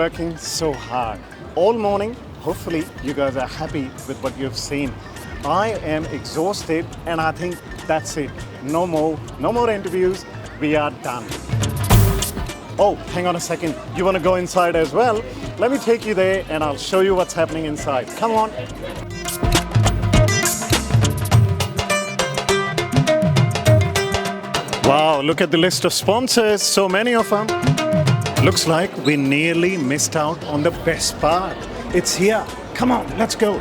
working so hard all morning. Hopefully, you guys are happy with what you've seen. I am exhausted, and I think that's it. No more interviews. We are done. Oh, hang on a second. You want to go inside as well? Let me take you there, and I'll show you what's happening inside. Come on. Wow, look at the list of sponsors. So many of them. Looks like we nearly missed out on the best part. It's here. Come on, let's go.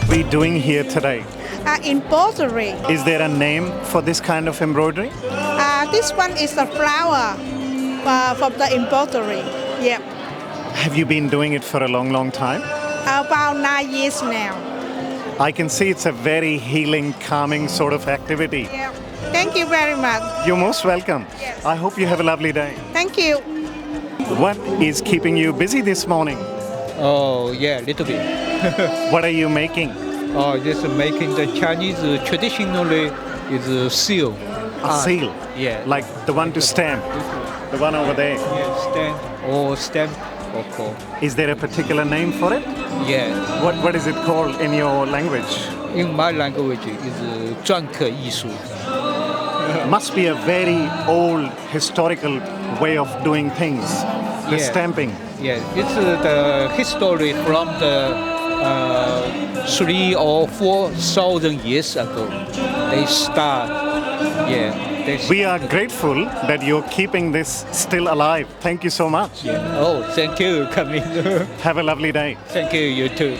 What are we doing here today? Embroidery. Is there a name for this kind of embroidery? This one is a flower from the embroidery. Yeah. Have you been doing it for a long time? About 9 years now. I can see it's a very healing, calming sort of activity. Yeah. Thank you very much. You're most welcome. Yes. I hope you have a lovely day. Thank you. What is keeping you busy this morning? Oh, yeah, little bit. What are you making? Just making the Chinese traditionally is seal. A seal? Yeah. Like the one to stamp? The one over there? Yeah, stamp or call. Is there a particular name for it? Yeah. What is it called in your language? In my language is 篆刻艺术. Must be a very old historical way of doing things. The Yeah. stamping. Yeah, it's the history from the 3 or 4,000 years ago. They start. Yeah. We are grateful that you're keeping this still alive. Thank you so much. Yeah. Oh, thank you for coming. Have a lovely day. Thank you, you too.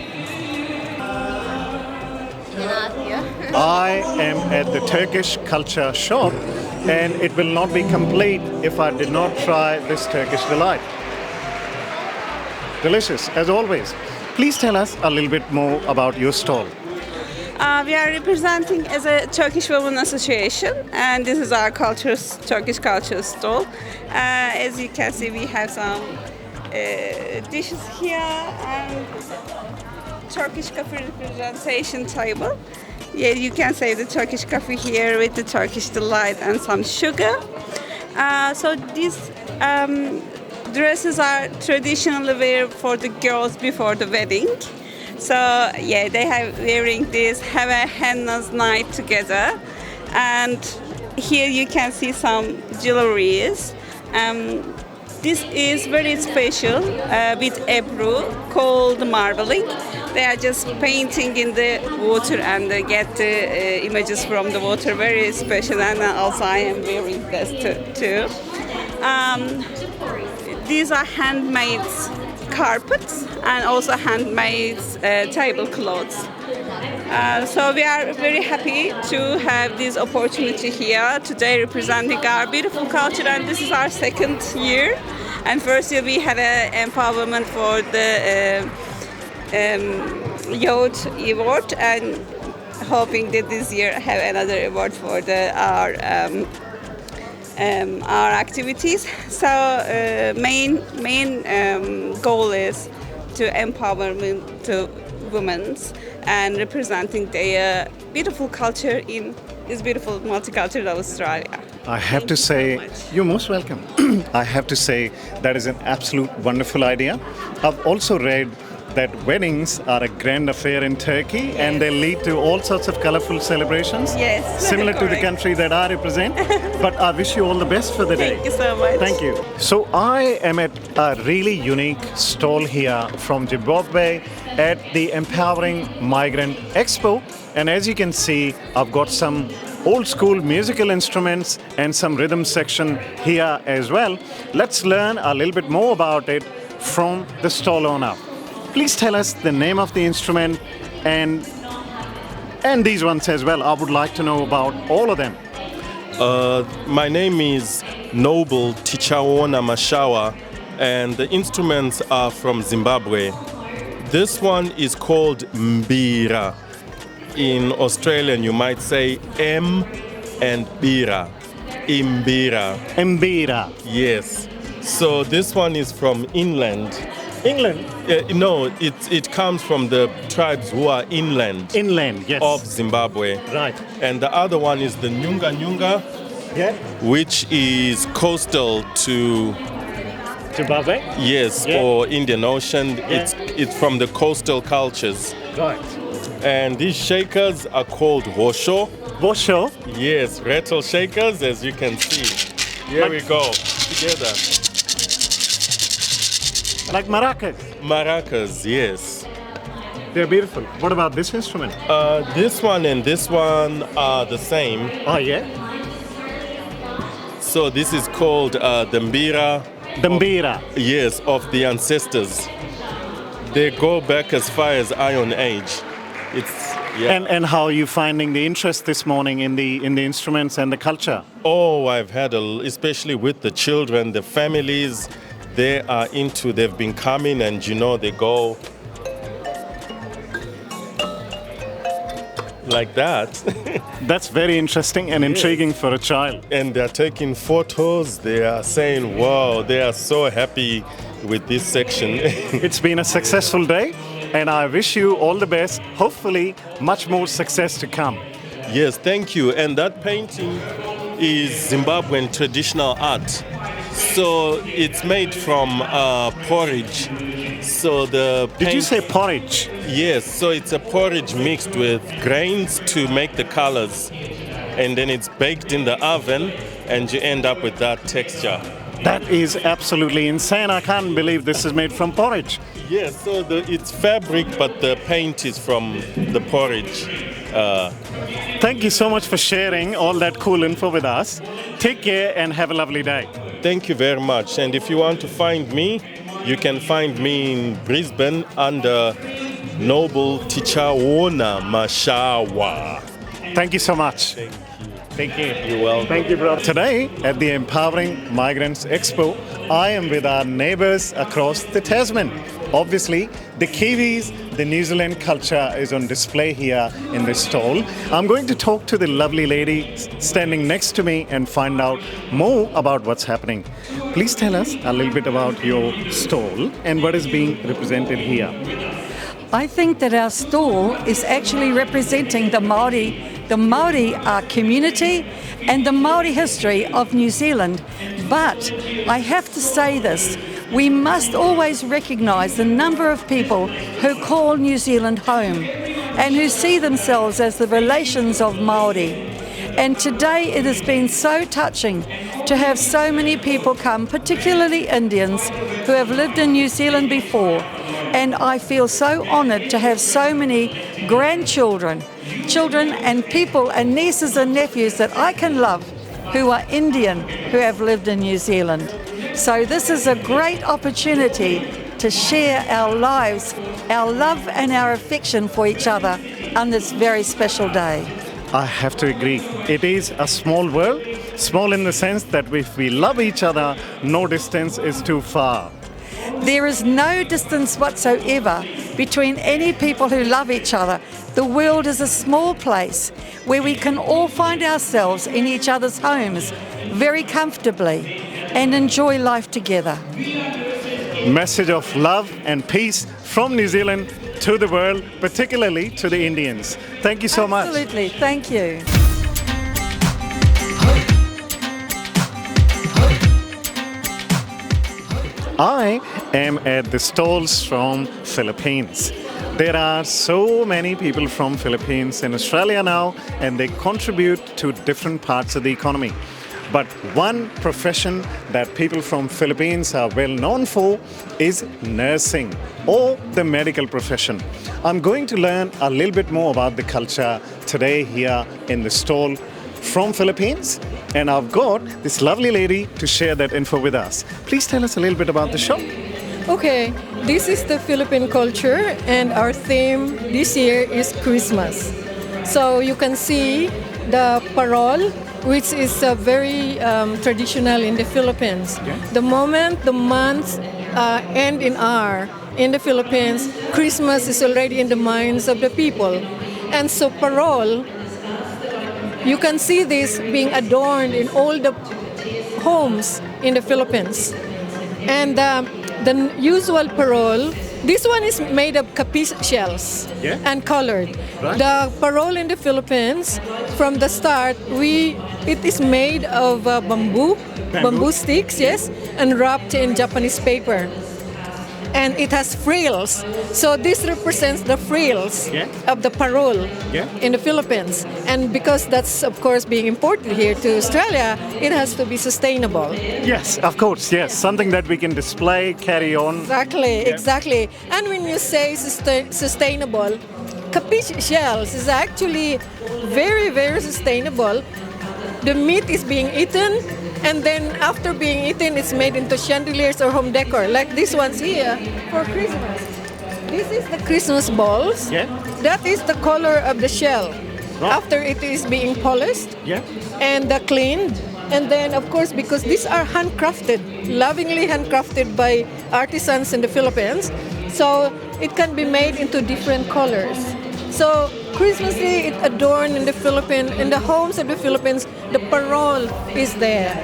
I am at the Turkish culture shop, and it will not be complete if I did not try this Turkish delight. Delicious, as always. Please tell us a little bit more about your stall. We are representing as a Turkish Women Association, and this is our Turkish culture stall. As you can see, we have some dishes here and Turkish coffee representation table. Yeah, you can say the Turkish coffee here with the Turkish delight and some sugar. So these dresses are traditionally wear for the girls before the wedding. So yeah, they have wearing this, have a henna's night together, and here you can see some jewelries. This is very special with Ebru called marbling. They are just painting in the water and they get the images from the water. Very special, and also I am wearing this too. These are handmade carpets and also handmade tablecloths. So we are very happy to have this opportunity here today representing our beautiful culture, and this is our second year. And first year we had an empowerment for the youth award, and hoping that this year have another award for our activities. So main goal is to empower to women and representing their beautiful culture in this beautiful multicultural Australia. I have to say, you're most welcome. I have to say that is an absolute wonderful idea. I've also read that weddings are a grand affair in Turkey, and they lead to all sorts of colorful celebrations. Yes, similar to the correct. country that I represent. But I wish you all the best for the day. Thank you so much. Thank you. So I am at a really unique stall here from Zimbabwe at the Empowering Migrant Expo. And as you can see, I've got some old school musical instruments and some rhythm section here as well. Let's learn a little bit more about it from the stall owner. Please tell us the name of the instrument and these ones as well. I would like to know about all of them. My name is Noble Tichawona Mashawa, and the instruments are from Zimbabwe. This one is called mbira. In Australian, you might say M and bira. Imbira. Mbira. Yes. So this one is from inland. England. No, it comes from the tribes who are inland Inland, yes. of Zimbabwe. Right. And the other one is the Nyunga Nyunga, Yeah. which is coastal to, Zimbabwe. yes, Yeah. or Indian Ocean. Yeah. It's from the coastal cultures. Right. And these shakers are called hosho. Bosho. Yes, rattle shakers, as you can see. Here we go, together. Like maracas. Maracas, yes. They're beautiful. What about this instrument? This one and this one are the same. Oh, yeah. So this is called the mbira. The mbira. Yes, of the ancestors. They go back as far as Iron Age. It's yeah. And how are you finding the interest this morning in the instruments and the culture? Oh, I've had especially with the children, the families, they are into. They've been coming, and they go like that, That's very interesting and intriguing for a child. and they're taking photos. They are saying, "Wow!" They are so happy with this section. It's been a successful day, and I wish you all the best. Hopefully, much more success to come. Yes, thank you. And that painting is Zimbabwean traditional art. So it's made from porridge. So the Did you paint- say porridge? Yes, so it's a porridge mixed with grains to make the colors. And then it's baked in the oven and you end up with that texture. That is absolutely insane. I can't believe this is made from porridge. Yes, so it's fabric, but the paint is from the porridge. Thank you so much for sharing all that cool info with us. Take care and have a lovely day. Thank you very much. And if you want to find me, you can find me in Brisbane under Noble Tichawona Mashawa. Thank you so much. Take care. You're welcome. Thank you, brother. Today at the Empowering Migrants Expo, I am with our neighbors across the Tasman. Obviously, the Kiwis, the New Zealand culture is on display here in this stall. I'm going to talk to the lovely lady standing next to me and find out more about what's happening. Please tell us a little bit about your stall and what is being represented here. I think that our stall is actually representing the Māori. The Māori are community and the Māori history of New Zealand. But I have to say this, we must always recognise the number of people who call New Zealand home and who see themselves as the relations of Māori. And today it has been so touching to have so many people come, particularly Indians who have lived in New Zealand before. And I feel so honoured to have so many grandchildren, children and people and nieces and nephews that I can love who are Indian, who have lived in New Zealand. So this is a great opportunity to share our lives, our love and our affection for each other on this very special day. I have to agree. It is a small world, small in the sense that if we love each other, no distance is too far. There is no distance whatsoever between any people who love each other. The world is a small place where we can all find ourselves in each other's homes very comfortably and enjoy life together. Message of love and peace from New Zealand to the world, particularly to the Indians. Thank you so much. Absolutely, thank you. I am at the stalls from Philippines. There are so many people from Philippines in Australia now, and they contribute to different parts of the economy. But one profession that people from Philippines are well known for is nursing or the medical profession. I'm going to learn a little bit more about the culture today here in the stall from Philippines, and I've got this lovely lady to share that info with us. Please tell us a little bit about the shop. Okay, this is the Philippine culture, and our theme this year is Christmas. So you can see the parol, which is very traditional in the Philippines. The moment the months end in R in the Philippines, Christmas is already in the minds of the people. And so parol, you can see this being adorned in all the homes in the Philippines. And the usual parole. This one is made of capiz shells and colored. Right. The parole in the Philippines, from the start, it is made of bamboo sticks, yes, and wrapped in Japanese paper. And it has frills. So this represents the frills of the parole in the Philippines. And because that's, of course, being imported here to Australia, it has to be sustainable. Yes, of course, yes. Something that we can display, carry on. Exactly. And when you say sustainable, capiz shells is actually very, very sustainable. The meat is being eaten, and then after being eaten, it's made into chandeliers or home decor, like these ones here for Christmas. This is the Christmas balls. Yeah. That is the color of the shell. Right. After it is being polished Yeah. and cleaned. And then, of course, because these are handcrafted, lovingly handcrafted by artisans in the Philippines, so it can be made into different colors. So Christmas Day, it adorned in the Philippines, in the homes of the Philippines, the parole is there.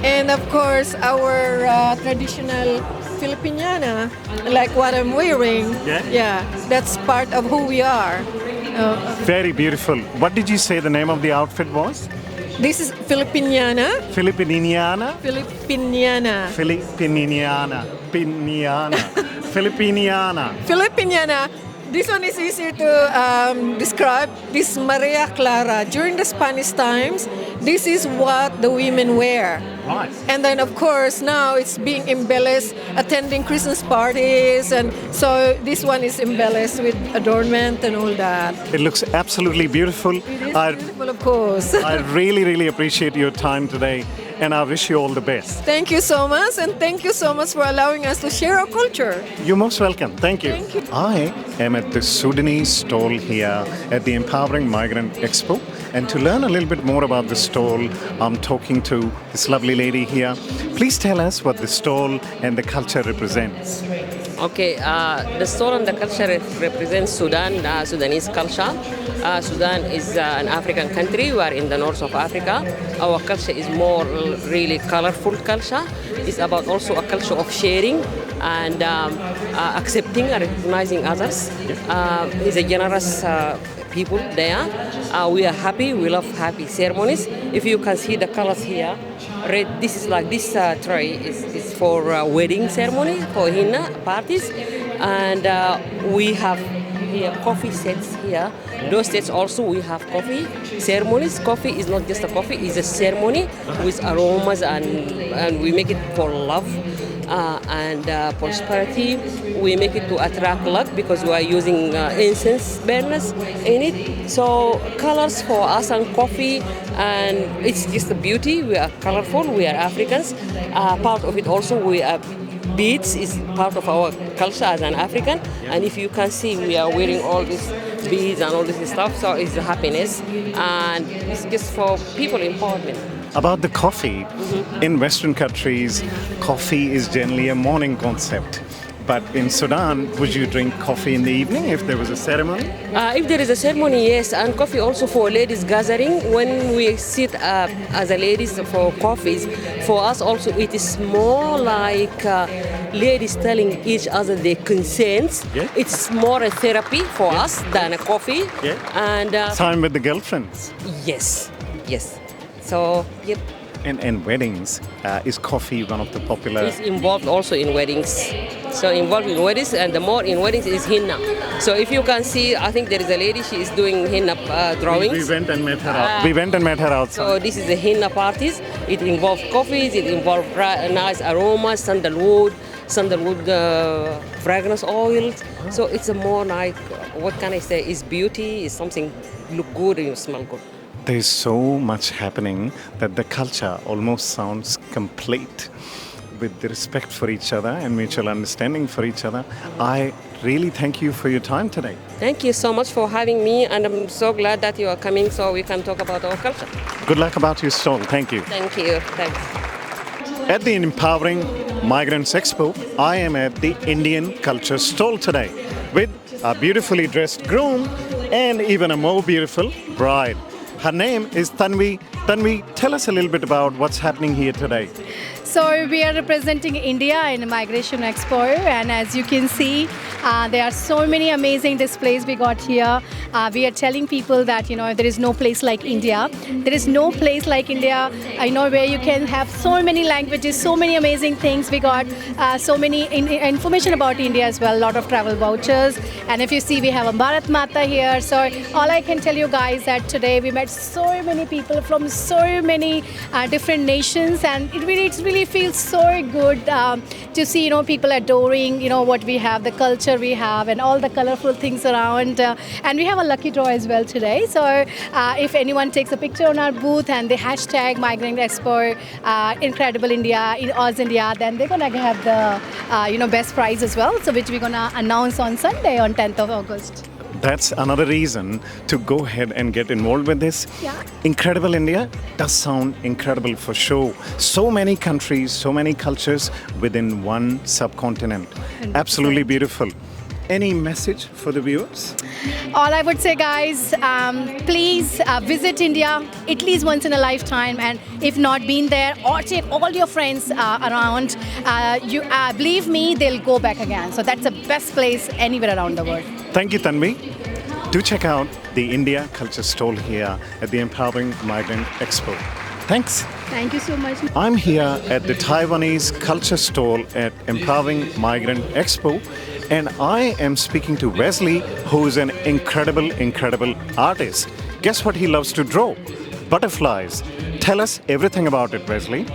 And of course, our traditional Filipiniana, like what I'm wearing, that's part of who we are. Very beautiful. What did you say the name of the outfit was? This is Filipiniana. Filipiniana? Filipiniana. Filipiniana. Filipiniana. Filipiniana. This one is easier to describe. This Maria Clara. During the Spanish times, this is what the women wear. Right. And then, of course, now it's being embellished, attending Christmas parties. And so this one is embellished with adornment and all that. It looks absolutely beautiful. It is beautiful, of course. I really, really appreciate your time today, and I wish you all the best. Thank you so much, and thank you so much for allowing us to share our culture. You're most welcome. Thank you. Thank you. I am at the Sudanese stall here at the Empowering Migrant Expo. And to learn a little bit more about the stall, I'm talking to this lovely lady here. Please tell us what the stall and the culture represents. Okay, the stall and the culture represents Sudan, Sudanese culture. Sudan is an African country. We are in the north of Africa. Our culture is more really colorful culture. It's about also a culture of sharing and accepting and recognizing others. It's a generous people there. We are happy. We love happy ceremonies. If you can see the colors here, red. This is like this tray is for wedding ceremony, for henna parties, and we have here coffee sets here. Those sets also we have coffee ceremonies. Coffee is not just a coffee; it's a ceremony with aromas, and we make it for love. And prosperity. We make it to attract luck because we are using incense burners in it. So colors for us and coffee, and it's just a beauty. We are colorful. We are Africans. Part of it also we are beads is part of our culture as an African. And if you can see, we are wearing all these beads and all this stuff. So it's a happiness, and it's just for people empowerment. About the coffee, in Western countries, coffee is generally a morning concept. But in Sudan, would you drink coffee in the evening if there was a ceremony? If there is a ceremony, yes, and coffee also for ladies gathering. When we sit as a ladies for coffees, for us also it is more like ladies telling each other their concerns. Yeah. It's more a therapy for us than a coffee. Yeah. And Time with the girlfriends. yes. So, yep. And weddings, is coffee one of the popular? It's involved also in weddings. So involved in weddings, and the more in weddings is henna. So if you can see, I think there is a lady, she is doing henna drawings. We went and met her out. We went and met her outside. So this is the henna parties. It involves coffees, it involves nice aromas, sandalwood fragrance oils. So it's a more like, what can I say, it's beauty, it's something look good and you smell good. There's so much happening that the culture almost sounds complete with the respect for each other and mutual understanding for each other. I really thank you for your time today. Thank you so much for having me, and I'm so glad that you are coming so we can talk about our culture. Good luck about your stall. Thank you. Thank you. Thanks. At the Empowering Migrants Expo, I am at the Indian culture stall today with a beautifully dressed groom and even a more beautiful bride. Her name is Tanvi. Tanvi, tell us a little bit about what's happening here today. So we are representing India in Migration Expo, and as you can see, there are so many amazing displays we got here. We are telling people that there is no place like India. There is no place like India. Where you can have so many languages, so many amazing things. We got so many information about India as well. A lot of travel vouchers, and if you see, we have a Bharat Mata here. So all I can tell you guys that today we met so many people from so many different nations, and it really feels so good to see people adoring what we have, the culture we have, and all the colorful things around. And we have a lucky draw as well today. So if anyone takes a picture on our booth and the hashtag Migrant Expo, Incredible India, in Oz India, then they're gonna have the best prize as well. So which we're gonna announce on Sunday on 10th of August. That's another reason to go ahead and get involved with this. Yeah. Incredible India does sound incredible for sure. So many countries, so many cultures within one subcontinent. 100%. Absolutely beautiful. Any message for the viewers? All I would say, guys, please visit India at least once in a lifetime, and if not been there, or take all your friends around. Believe me, they'll go back again. So that's the best place anywhere around the world. Thank you, Tanvi. Do check out the India Culture Stall here at the Empowering Migrant Expo. Thanks. Thank you so much. I'm here at the Taiwanese Culture Stall at Empowering Migrant Expo, and I am speaking to Wesley, who is an incredible artist. Guess what he loves to draw? Butterflies. Tell us everything about it, Wesley.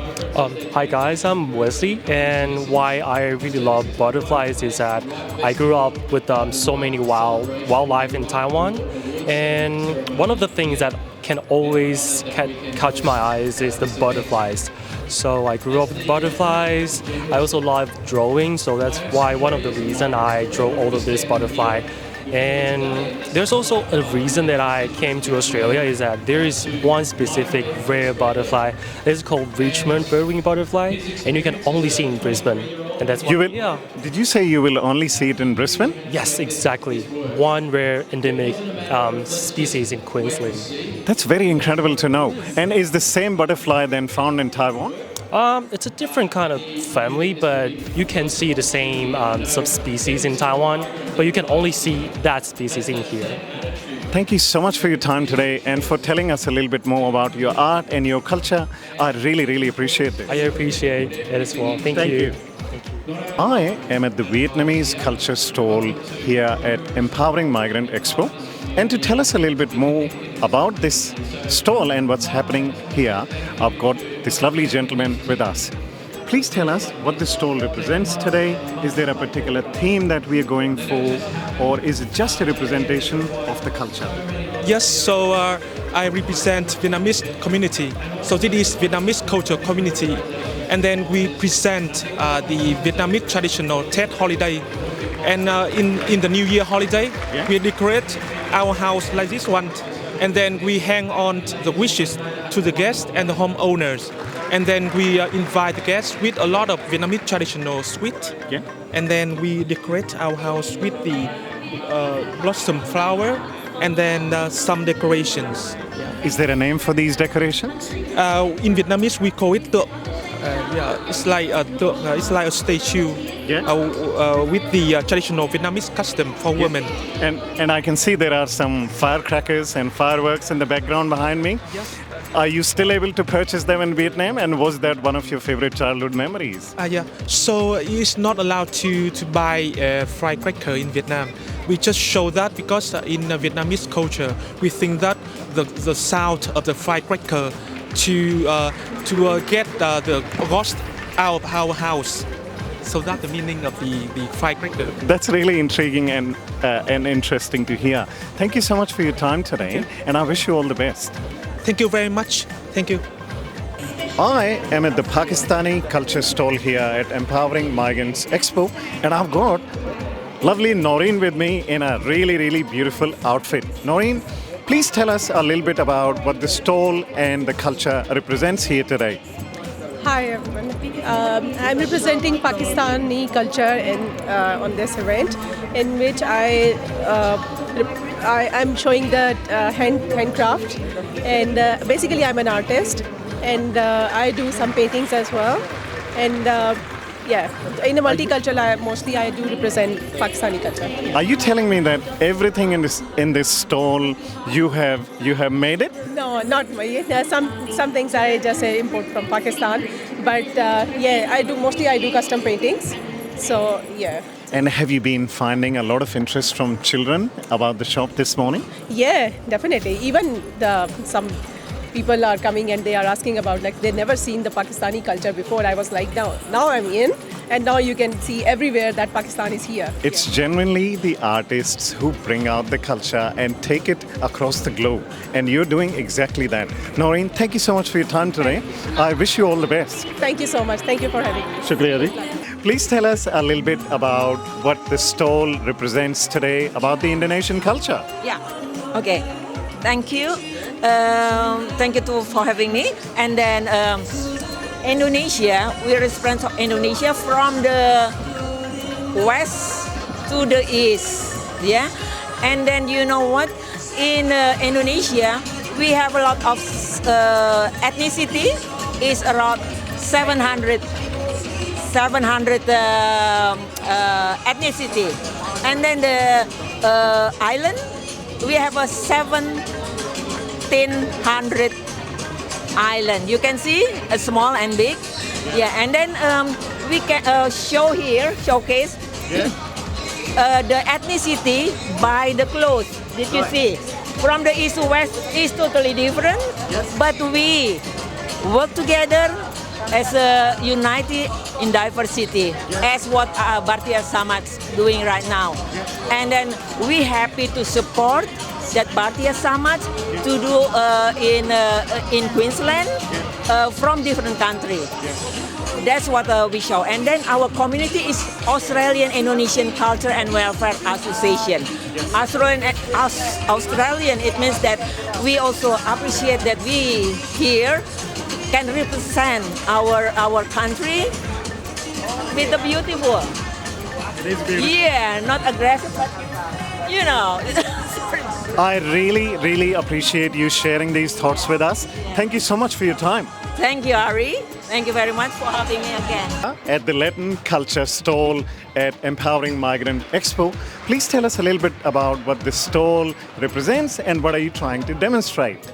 Hi guys, I'm Wesley, and why I really love butterflies is that I grew up with so many wildlife in Taiwan, and one of the things that can always catch my eyes is the butterflies. So I grew up with butterflies. I also love drawing, so that's why one of the reasons I draw all of this butterfly. And there's also a reason that I came to Australia is that there is one specific rare butterfly. It's called Richmond Burrowing butterfly, and you can only see in Brisbane. And that's why, yeah. Did you say you will only see it in Brisbane? Yes, exactly. One rare endemic species in Queensland. That's very incredible to know. And is the same butterfly then found in Taiwan? It's a different kind of family, but you can see the same subspecies in Taiwan, but you can only see that species in here. Thank you so much for your time today and for telling us a little bit more about your art and your culture. I really appreciate it. I appreciate it as well. Thank you. I am at the Vietnamese Culture Stall here at Empowering Migrant Expo. And to tell us a little bit more about this stall and what's happening here, I've got this lovely gentleman with us. Please tell us what the stall represents today. Is there a particular theme that we are going for, or is it just a representation of the culture? Yes, so I represent Vietnamese community. So this is Vietnamese culture community. And then we present the Vietnamese traditional Tết holiday. And in the New Year holiday, we decorate our house like this one, and then we hang on the wishes to the guests and the homeowners, and then we invite the guests with a lot of Vietnamese traditional sweet, and then we decorate our house with the blossom flower, and then some decorations. Is there a name for these decorations? In Vietnamese, we call it tượng. It's like a statue with the traditional Vietnamese custom for women. And I can see there are some firecrackers and fireworks in the background behind me. Yes. Are you still able to purchase them in Vietnam? And was that one of your favorite childhood memories? So it's not allowed to buy a firecracker in Vietnam. We just show that because in Vietnamese culture, we think that the sound of the firecracker to get the ghost out of our house. So that's the meaning of the firecracker. That's really intriguing and interesting to hear. Thank you so much for your time today, and I wish you all the best. Thank you very much. Thank you. I am at the Pakistani Culture Stall here at Empowering Migrants Expo, and I've got lovely Noreen with me in a really beautiful outfit. Noreen, please tell us a little bit about what the stall and the culture represents here today. Hi everyone. I'm representing Pakistani culture on this event, in which I'm showing the handcraft, and basically I'm an artist, and I do some paintings as well. And in the multicultural, I do represent Pakistani culture. Are you telling me that everything in this stall you have made it? No, not some things I just import from Pakistan, but I do custom paintings. So yeah. And have you been finding a lot of interest from children about the shop this morning? Yeah, definitely. Even some people are coming and they are asking about, like, they've never seen the Pakistani culture before. I was like, now I'm in, and now you can see everywhere that Pakistan is here. It's genuinely the artists who bring out the culture and take it across the globe. And you're doing exactly that. Noreen, thank you so much for your time today. I wish you all the best. Thank you so much. Thank you for having me. Shukriya ji. Please tell us a little bit about what the stall represents today about the Indonesian culture. Yeah. Okay. Thank you. Thank you too for having me. And then Indonesia, we represent Indonesia from the west to the east. Yeah. And then you know what? In Indonesia, we have a lot of ethnicity. It's around 700 ethnicity. And then the island, we have a 1,700 island. You can see a small and big. Yeah, and then we can showcase the ethnicity by the clothes. Did you see? From the east to west is totally different, but we work together as a united in diversity, as what Bhartiya Samaj doing right now. And then we happy to support that Bhartiya Samaj to do in Queensland from different countries. That's what we show. And then our community is Australian Indonesian Culture and Welfare Association. Australian, it means that we also appreciate that we here can represent our country with the beautiful. It is beautiful. Yeah, not aggressive, but you know. I really, really appreciate you sharing these thoughts with us. Thank you so much for your time. Thank you, Ari. Thank you very much for having me again. At the Latin Culture stall at Empowering Migrant Expo, please tell us a little bit about what this stall represents and what are you trying to demonstrate?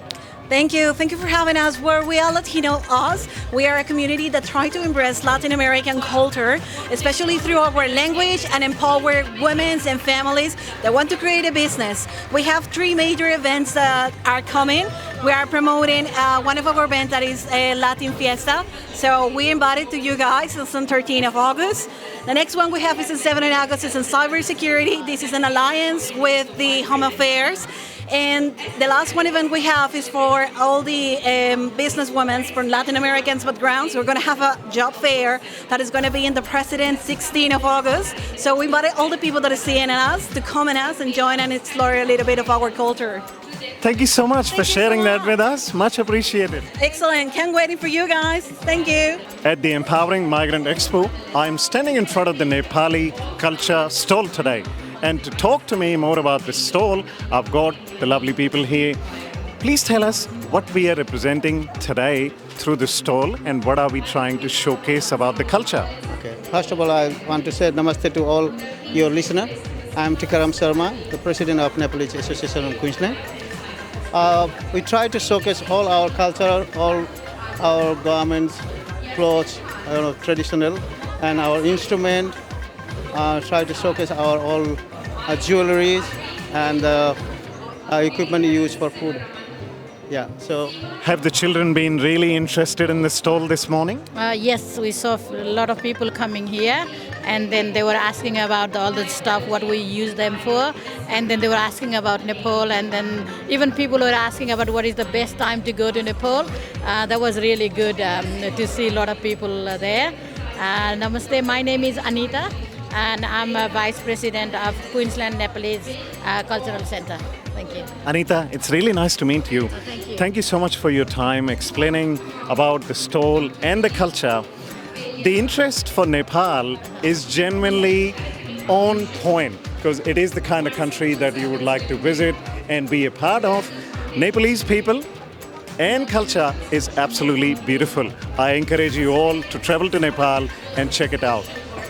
Thank you. Thank you for having us. We are Latino us. We are a community that tries to embrace Latin American culture, especially through our language and empower women and families that want to create a business. We have 3 major events that are coming. We are promoting one of our events that is a Latin Fiesta. So we invited to you guys on 13th of August. The next one we have is on 7th of August. It's on cybersecurity. This is an alliance with the Home Affairs. And the last one event we have is for all the businesswomen from Latin American backgrounds. We're going to have a job fair that is going to be in the President 16th of August. So we invited all the people that are seeing us to come in us and join and explore a little bit of our culture. Thank you so much for sharing that with us. Much appreciated. Excellent. Can't wait for you guys. Thank you. At the Empowering Migrant Expo, I'm standing in front of the Nepali culture stall today. And to talk to me more about this stall, I've got the lovely people here. Please tell us what we are representing today through the stall and what are we trying to showcase about the culture. Okay. First of all, I want to say namaste to all your listeners. I'm Tikaram Sharma, the president of Nepalese Association of Queensland. We try to showcase all our culture, all our garments, clothes, traditional, and our instrument. Try to showcase our all jewelries and equipment used for food. Yeah. So, have the children been really interested in the stall this morning? Yes, we saw a lot of people coming here, and then they were asking about all the stuff, what we use them for, and then they were asking about Nepal, and then even people were asking about what is the best time to go to Nepal. That was really good to see a lot of people there. Namaste, my name is Anita, and I'm a Vice President of Queensland Nepalese Cultural Center. Thank you. Anita, it's really nice to meet you. Thank you. Thank you so much for your time explaining about the stall and the culture. The interest for Nepal is genuinely on point because it is the kind of country that you would like to visit and be a part of. Nepalese people and culture is absolutely beautiful. I encourage you all to travel to Nepal and check it out.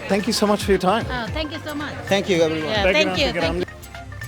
Thank you so much for your time. Thank you so much. Thank you, everyone. Yeah, thank you.